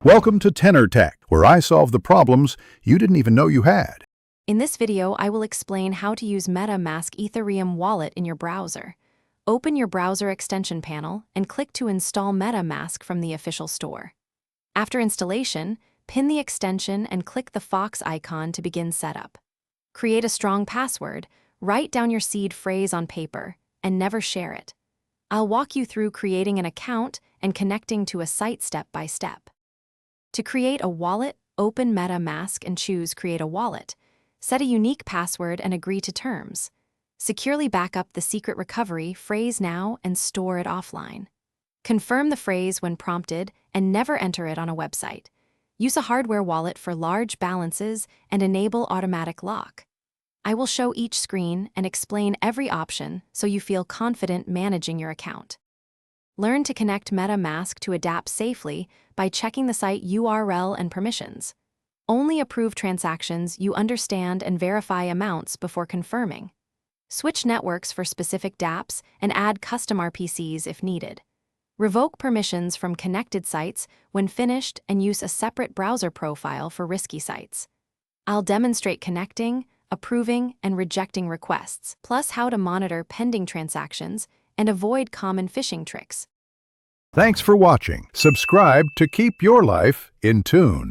Welcome to Tenor Tech, where I solve the problems you didn't even know you had. In this video, I will explain how to use Metamask Ethereum wallet in your browser. Open your browser extension panel and click to install Metamask from the official store. After installation, pin the extension and click the Fox icon to begin setup. Create a strong password, write down your seed phrase on paper, and never share it. I'll walk you through creating an account and connecting to a site step by step. To create a wallet, open Metamask and choose Create a Wallet. Set a unique password and agree to terms. Securely back up the secret recovery phrase now and store it offline. Confirm the phrase when prompted and never enter it on a website. Use a hardware wallet for large balances and enable automatic lock. I will show each screen and explain every option so you feel confident managing your account. Learn to connect Metamask to adapt safely by checking the site URL and permissions. Only approve transactions you understand and verify amounts before confirming. Switch networks for specific dApps and add custom RPCs if needed. Revoke permissions from connected sites when finished and use a separate browser profile for risky sites. I'll demonstrate connecting, approving, and rejecting requests, plus how to monitor pending transactions and avoid common phishing tricks. Thanks for watching. Subscribe to keep your life in tune.